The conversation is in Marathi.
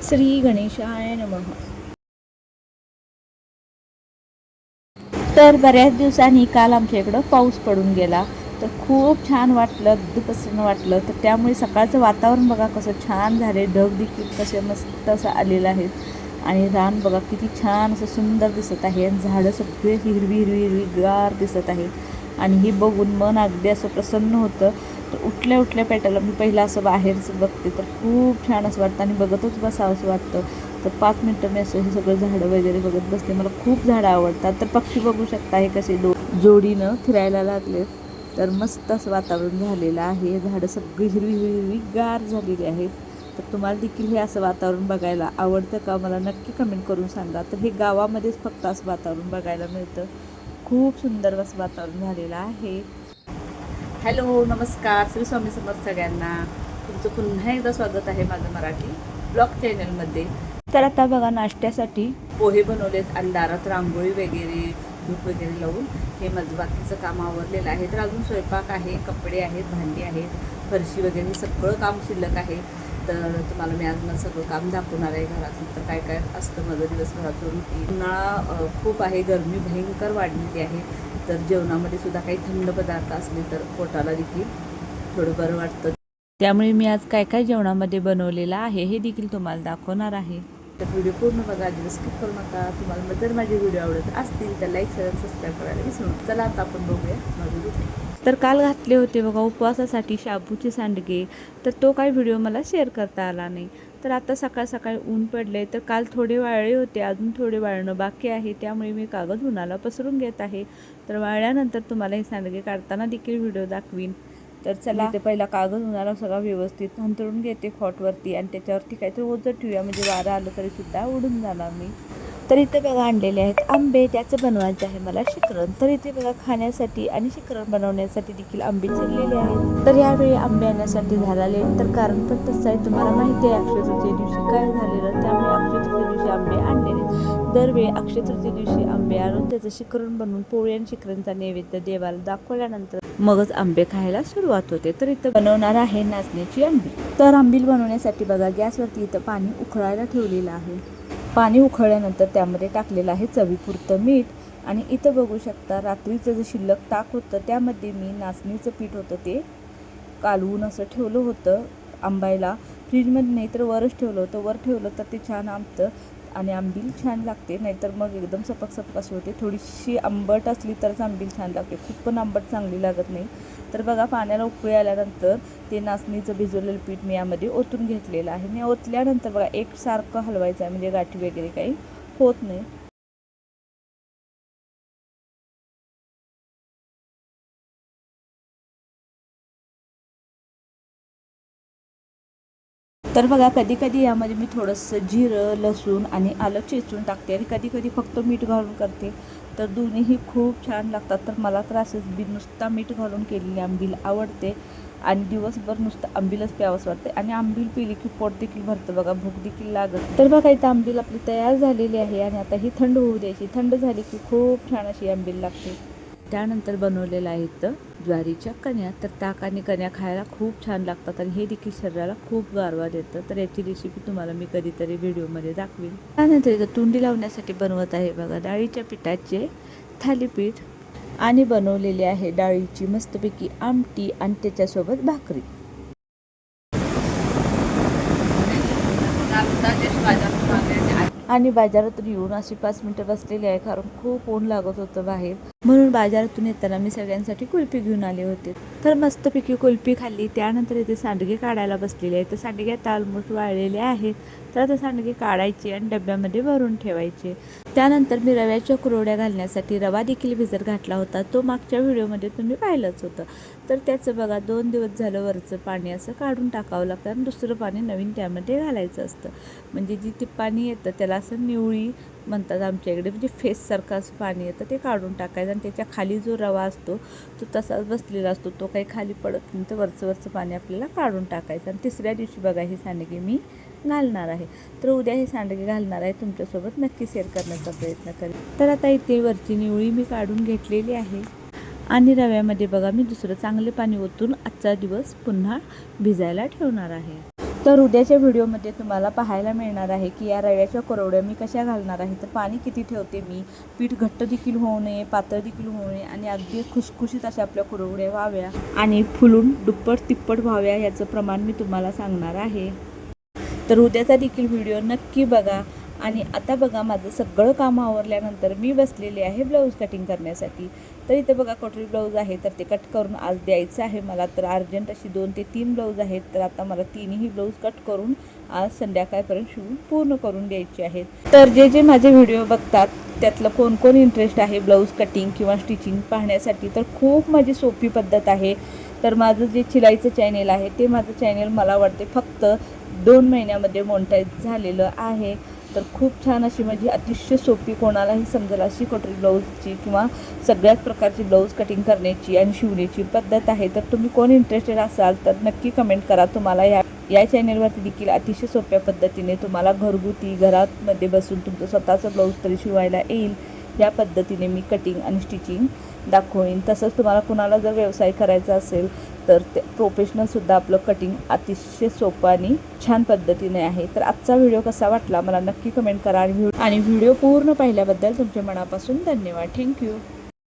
श्री गणेशाय नमः. तर बऱ्याच दिवसांनी काल आमच्या इकडं पाऊस पडून गेला, तर खूप छान वाटलं, अगदी प्रसन्न वाटलं. तर त्यामुळे सकाळचं वातावरण बघा कसं छान झाले, ढग देखील कसे मस्त असं आलेलं आहेत आणि रान बघा किती छान असं सुंदर दिसत आहे आणि झाडं सगळे हिरवी हिरवी हिरवीगार दिसत आहेत आणि हे बघून मन अगदी असं प्रसन्न होतं. तर उठल्या उठल्या पेटायला मी पहिला असं बाहेरचं बघते तर खूप छान असं वाटतं आणि बघतच बसावं असं वाटतं. तर 5 मिनटं मी असं हे सगळं झाडं वगैरे बघत बसते. मला खूप झाडं आवडतात. तर पक्षी बघू शकता हे कसे जोडीनं फिरायला लागले. तर मस्त असं वातावरण झालेलं आहे. झाडं सगळी हिरवी हिरवी गार झालेली आहेत. तर तुम्हाला देखील हे असं वातावरण बघायला आवडतं का, मला नक्की कमेंट करून सांगा. तर हे गावामध्येच फक्त असं वातावरण बघायला मिळतं. खूप सुंदर असं वातावरण झालेलं आहे. हॅलो, नमस्कार, श्री स्वामी समर्थ सगळ्यांना. तुमचं पुन्हा एकदा स्वागत आहे माझं मराठी ब्लॉग चॅनलमध्ये. तर आता बघा नाश्त्यासाठी पोहे बनवलेत आणि दारात रांगोळी वगैरे धूप वगैरे लावून हे माझं बाकीचं काम आवरलेलं आहे. तर अजून स्वयंपाक आहे, कपडे आहेत, भांडी आहेत, फरशी वगैरे सगळं काम शिल्लक आहे. तर तुम्हाला मी आज मला सगळं काम दाखवणार आहे घरातून. तर काय काय असतं माझं दिवसभरातून. उन्हाळा खूप आहे, गरमी भयंकर वाढलेली आहे. तर जेवणामध्ये सुद्धा काही थंड पदार्थ असले तर पोटाला देखील थोडं बरं वाटतं. त्यामुळे मी आज काय काय जेवणामध्ये बनवलेलं आहे हे देखील तुम्हाला दाखवणार आहे. तर व्हिडिओ पूर्ण बघा, अजिबात स्किप करू नका. तुम्हाला जर माझे व्हिडिओ आवडत असतील तर लाईक शेअर सबस्क्राईब करायला विसरू नका. चला आता आपण बघूया माझे व्हिडिओ. तर काल घातले होते बघा उपवासासाठी शाबूचे सांडगे, तर तो काही व्हिडिओ मला शेअर करता आला नाही. तर आता सकाळ सकाळी ऊन पडले, तर काल थोडे वाळले होते, अजून थोडे वाळणं बाकी आहे. त्यामुळे मी कागद उन्हाला पसरून घेत आहे. तर वाळल्यानंतर तुम्हाला हे सांडगे काढताना देखील व्हिडिओ दाखवीन. तर चला ते पहिला कागद उन्हाला सगळा व्यवस्थित अंथरून घेते खॉटवरती आणि त्याच्यावरती काहीतरी ओझं ठेवूया, म्हणजे वारं आलं तरी सुद्धा उडून जाणार मी. तर इथे बघा आणलेले आहेत आंबे, त्याचं बनवायचं आहे मला शिकरण. तर इथे बघा खाण्यासाठी आणि शिकरण बनवण्यासाठी देखील आंबे चिरलेले आहेत. तर यावेळी आंबे आणण्यासाठी झाला लेट, तर कारण पण तसं आहे, तुम्हाला माहिती आहे अक्षय तृतीये दिवशी काय झालेलं. त्यामुळे अक्षय तृतीये दिवशी आंबे आणलेले. दरवेळी अक्षय तृतीये दिवशी आंबे आणून त्याचं शिकरण बनवून पोळी आणि शिकरणचा नैवेद्य देवाला दाखवल्यानंतर मगच आंबे खायला सुरुवात होते. तर इथं बनवणार आहे नाचण्याची आंबी. तर आंबील बनवण्यासाठी बघा गॅसवरती इथं पाणी उकळायला ठेवलेलं आहे. पाणी उकळल्यानंतर त्यामध्ये टाकलेलं आहे चवीपुरतं मीठ आणि इथं बघू शकता रात्रीचं जे शिल्लक ताक होतं त्यामध्ये मी नाचणीचं पीठ होतं ते कालवून असं ठेवलं होतं आंबायला. फ्रीजमध्ये नाही तर वरच ठेवलं होतं. वर ठेवलं तर ते छान आंबतं आणि आंबील छान लागते, नाहीतर मग एकदम सपक सपक अशी होते. थोडीशी आंबट असली तरच आंबील छान लागते, खूप पण आंबट चांगली लागत नाही. तर बघा पाण्याला उकळी आल्यानंतर ते नाचणीचं भिजवलेलं पीठ मी यामध्ये ओतून घेतलेलं आहे. मी ओतल्यानंतर बघा एकसारखं हलवायचं आहे, म्हणजे गाठी वगैरे काही होत नाही. तर बघा कधी कधी यामध्ये मी थोडंसं जिरं, लसूण आणि आलं चेचून टाकते आणि कधी कधी फक्त मीठ घालून करते. तर दोन्हीही खूप छान लागतात. तर मला तर असंच नुसता मीठ घालून केलेली आंबील आवडते आणि दिवसभर नुसतं आंबीलच प्यावंसं वाटते आणि आंबील पिली की पोट देखील भरतं बघा, भूक देखील लागत. तर बघा इथं आंबील आपली तयार झालेली आहे आणि आता ही थंड होऊ द्यायची. थंड झाली की खूप छान अशी आंबील लागते. त्यानंतर बनवलेलं आहे इथं ज्वारीच्या कण्या. तर ताक आणि कण्या खायला खूप छान लागतात आणि हे देखील शरीराला खूप गारवा देतं. तर याची रेसिपी तुम्हाला मी कधीतरी व्हिडिओमध्ये दाखवेन. त्यानंतर इथं तोंडी लावण्यासाठी बनवत आहे बघा डाळीच्या पिठाचे थालीपीठ आणि बनवलेली आहे डाळीची मस्तपैकी आमटी आणि त्याच्यासोबत भाकरी. आणि बाजारातून येऊन अशी 5 मिनटं बसलेली आहे, कारण खूप ऊन लागत होतं बाहेर. म्हणून बाजारातून येताना मी सगळ्यांसाठी कुल्फी घेऊन आले होते. तर मस्तपैकी कुल्फी खाल्ली. त्यानंतर इथे सांडगे काढायला बसलेले आहे. तर सांडगे आता ऑलमोस्ट वाळलेले आहेत. तर आता सांडगे काढायचे आणि डब्यामध्ये भरून ठेवायचे. त्यानंतर मी रव्याच्या कुरवड्या घालण्यासाठी रवा देखील भिजत घातला होता. तो मागच्या व्हिडिओमध्ये तुम्ही पाहिलंच होतं. तर त्याचं बघा 2 दिवस झालं वरचं पाणी असं काढून टाकावं लागतं आणि दुसरं पाणी नवीन त्यामध्ये घालायचं असतं. म्हणजे जी ते पाणी येतं त्याला असं निवळी म्हणतात आमच्या इकडे, म्हणजे फेससारखं असं पाणी येतं ते काढून टाकायचं आणि त्याच्या खाली जो रवा असतो तो तसाच बसलेला असतो, तो काही खाली पडत नाही. तर वरचं पाणी आपल्याला काढून टाकायचं. आणि तिसऱ्या दिवशी बघा हे सांडगे मी घालणार आहे. तर उद्या हे सांडगे घालणार आहे, तुमच्यासोबत नक्की शेअर करण्याचा प्रयत्न करेन. तर आता इथे वरची निवळी मी काढून घेतलेली आहे आणि रव्यामध्ये बघा मी दुसरं चांगले पाणी ओतून आजचा दिवस पुन्हा भिजायला ठेवणार आहे. तर उद्याच्या व्हिडिओमध्ये तुम्हाला पाहायला मिळणार आहे की या रव्याच्या कुरवड्या मी कशा घालणार आहे. तर पाणी किती ठेवते मी, पीठ घट्ट देखील होऊ नये, पातळ देखील होऊ नये आणि अगदी खुसखुशीत अशा आपल्या कुरवड्या व्हाव्या आणि फुलून दुप्पट तिप्पट व्हाव्या याचं प्रमाण मी तुम्हाला सांगणार आहे. तर उद्याचा देखील व्हिडिओ नक्की बघा. आणि आता बघा माझं सगळं काम आवरल्यानंतर मी बसलेले आहे ब्लाऊज कटिंग करण्यासाठी. तर इथे बघा कटोरी ब्लाऊज आहे, तर ते कट करून आज द्यायचं आहे मला. तर अर्जंट अशी 2 ते 3 ब्लाऊज आहेत, तर आता मला तिन्ही ब्लाऊज कट करून आज संध्याकाळपर्यंत शिवून पूर्ण करून द्यायचे आहेत. तर जे माझे व्हिडिओ बघतात त्यातलं कोण कोण इंटरेस्ट आहे ब्लाऊज कटिंग किंवा स्टिचिंग पाहण्यासाठी, तर खूप माझी सोपी पद्धत आहे. तर माझं जे शिलाईचं चॅनेल आहे ते माझं चॅनेल मला वाटते फक्त 2 महिन्यामध्ये मोनेटाईज झालेलं आहे. तर खूप छान अशी माझी अतिशय सोपी, कोणालाही समजेल अशी कटोरी ब्लाऊजची किंवा सगळ्याच प्रकारची ब्लाऊज कटिंग करण्याची आणि शिवण्याची पद्धत आहे. तर तुम्ही कोण इंटरेस्टेड असाल तर नक्की कमेंट करा. तुम्हाला या चॅनेलवरती देखील अतिशय सोप्या पद्धतीने तुम्हाला घरगुती घरामध्ये बसून तुमचं स्वतःचं ब्लाऊज तरी शिवायला येईल या पद्धतीने मी कटिंग आणि स्टिचिंग दाखवेन. तसंच तुम्हाला कुणाला जर व्यवसाय करायचा असेल तर ते प्रोफेशनलसुद्धा आपलं कटिंग अतिशय सोपं आणि छान पद्धतीने आहे. तर आजचा व्हिडिओ कसा वाटला मला नक्की कमेंट करा आणि व्हिडिओ पूर्ण पाहिल्याबद्दल तुमच्या मनापासून धन्यवाद. थँक्यू.